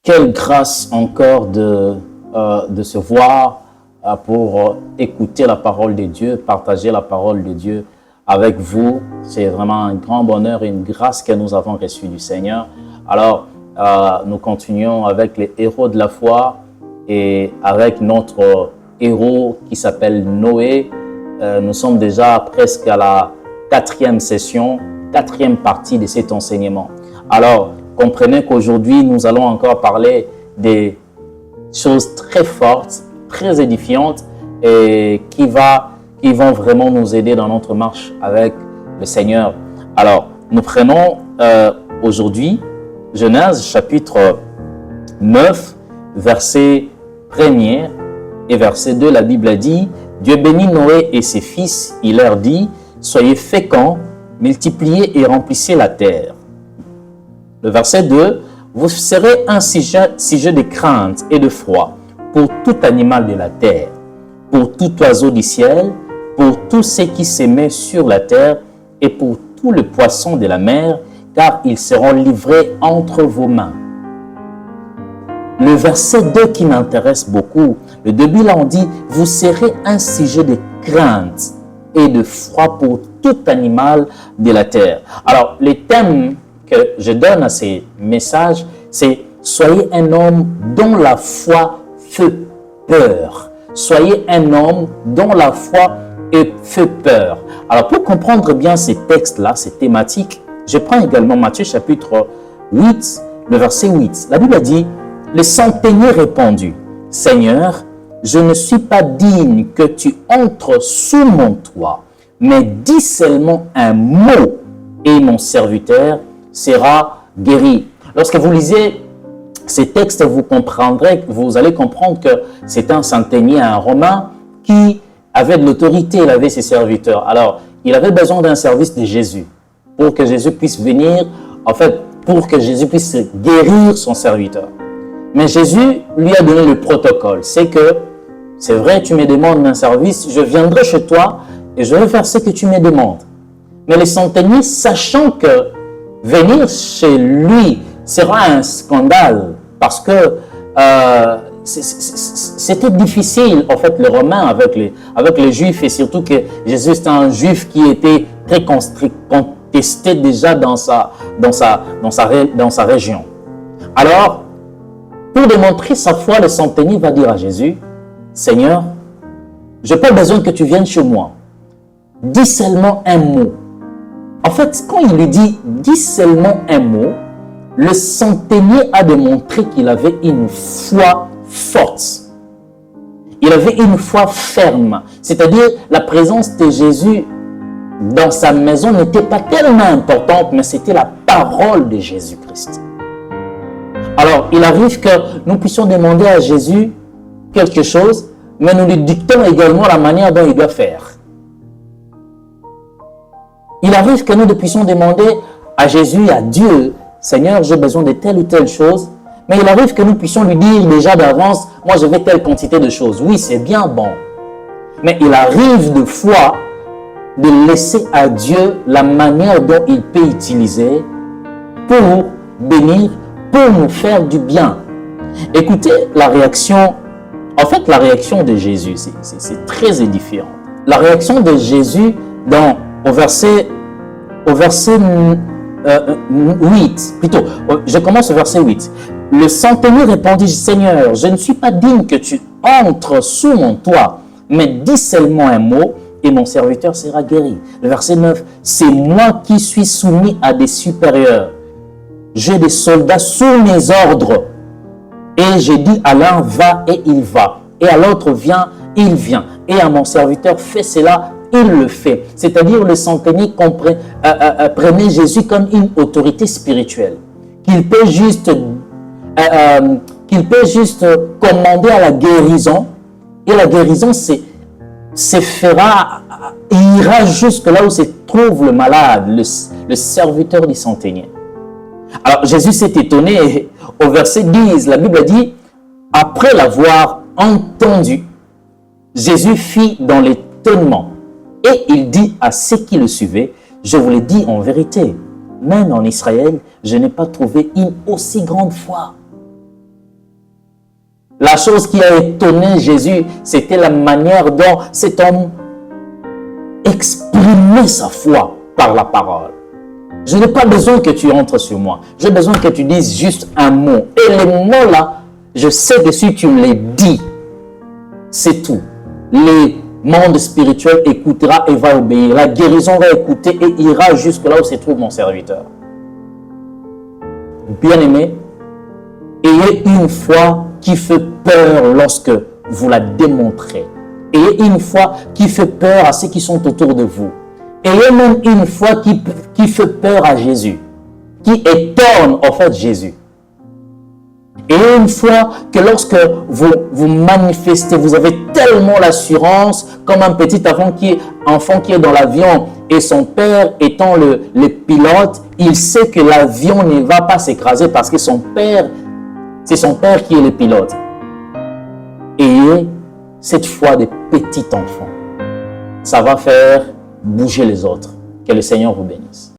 Quelle grâce encore de se voir pour écouter la parole de Dieu, partager la parole de Dieu avec vous. C'est vraiment un grand bonheur et une grâce que nous avons reçue du Seigneur. Alors, nous continuons avec les héros de la foi et avec notre héros qui s'appelle Noé. Nous sommes déjà presque à la 4e session, 4e partie de cet enseignement. Alors, comprenez qu'aujourd'hui, nous allons encore parler des choses très fortes, très édifiantes et qui vont vraiment nous aider dans notre marche avec le Seigneur. Alors, nous prenons aujourd'hui Genèse chapitre 9, verset 1er et verset 2. La Bible a dit, « Dieu bénit Noé et ses fils, il leur dit, soyez féconds, multipliez et remplissez la terre. » Le verset 2, « Vous serez un sujet de crainte et de froid pour tout animal de la terre, pour tout oiseau du ciel, pour tous ceux qui s'aimaient sur la terre et pour tous les poissons de la mer, car ils seront livrés entre vos mains. » Le verset 2 qui m'intéresse beaucoup, le début là on dit, « Vous serez un sujet de crainte et de froid pour tout animal de la terre. » Alors, les thèmes que je donne à ces messages, c'est « Soyez un homme dont la foi fait peur. » Soyez un homme dont la foi fait peur. Alors, pour comprendre bien ces textes-là, ces thématiques, je prends également Matthieu chapitre 8, le verset 8. La Bible a dit, « Le centenier répondit, « Seigneur, je ne suis pas digne que tu entres sous mon toit, mais dis seulement un mot et mon serviteur sera guéri. » Lorsque vous lisez ces textes, vous allez comprendre que c'est un centenier, un Romain qui avait de l'autorité, il avait ses serviteurs. Alors, il avait besoin d'un service de Jésus pour que Jésus puisse venir, en fait, pour que Jésus puisse guérir son serviteur. Mais Jésus lui a donné le protocole. C'est que, c'est vrai, tu me demandes un service, je viendrai chez toi et je vais faire ce que tu me demandes. Mais le centenier, sachant que venir chez lui sera un scandale parce que c'était difficile, en fait, les Romains avec les Juifs, et surtout que Jésus était un Juif qui était très contesté déjà dans sa région. Alors, pour démontrer sa foi, le centenier va dire à Jésus, « Seigneur, je n'ai pas besoin que tu viennes chez moi. Dis seulement un mot. » En fait, quand il lui dit « dis seulement un mot », le centenier a démontré qu'il avait une foi forte. Il avait une foi ferme. C'est-à-dire, la présence de Jésus dans sa maison n'était pas tellement importante, mais c'était la parole de Jésus-Christ. Alors, il arrive que nous puissions demander à Jésus quelque chose, mais nous lui dictons également la manière dont il doit faire. Il arrive que nous puissions demander à Jésus et à Dieu, « Seigneur, j'ai besoin de telle ou telle chose. » Mais il arrive que nous puissions lui dire déjà d'avance, « Moi, je veux telle quantité de choses. » Oui, c'est bien bon. Mais il arrive de fois de laisser à Dieu la manière dont il peut utiliser pour bénir, pour nous faire du bien. Écoutez la réaction, en fait la réaction de Jésus, c'est très édifiant. La réaction de Jésus au verset 8, plutôt, je commence au verset 8. Le centenier répondit, « Seigneur, je ne suis pas digne que tu entres sous mon toit, mais dis seulement un mot et mon serviteur sera guéri. » Le verset 9, « C'est moi qui suis soumis à des supérieurs. J'ai des soldats sous mes ordres. Et j'ai dit à l'un, va et il va. Et à l'autre, viens, il vient. Et à mon serviteur, fais cela, il le fait. » C'est-à-dire, le centenier prenait Jésus comme une autorité spirituelle. Qu'il peut juste commander à la guérison. Et la guérison, ira jusque là où se trouve le malade, le serviteur du centenier. Alors, Jésus s'est étonné. Au verset 10, la Bible dit, après l'avoir entendu, Jésus fit dans l'étonnement. Et il dit à ceux qui le suivaient, « Je vous le dis en vérité, même en Israël, je n'ai pas trouvé une aussi grande foi. » La chose qui a étonné Jésus, c'était la manière dont cet homme exprimait sa foi par la parole. Je n'ai pas besoin que tu entres sur moi. J'ai besoin que tu dises juste un mot. Et les mots là, je sais que si tu me les dis, c'est tout. Le monde spirituel écoutera et va obéir. La guérison va écouter et ira jusque là où se trouve mon serviteur. Bien-aimé, ayez une foi qui fait peur lorsque vous la démontrez. Ayez une foi qui fait peur à ceux qui sont autour de vous. Ayez même une foi qui fait peur à Jésus, qui étonne en fait Jésus. Et une foi que lorsque vous manifestez, vous avez tellement l'assurance, comme un petit enfant qui est dans l'avion et son père étant le pilote, il sait que l'avion ne va pas s'écraser parce que c'est son père qui est le pilote. Ayez cette foi de petit enfant. Ça va faire bouger les autres. Que le Seigneur vous bénisse.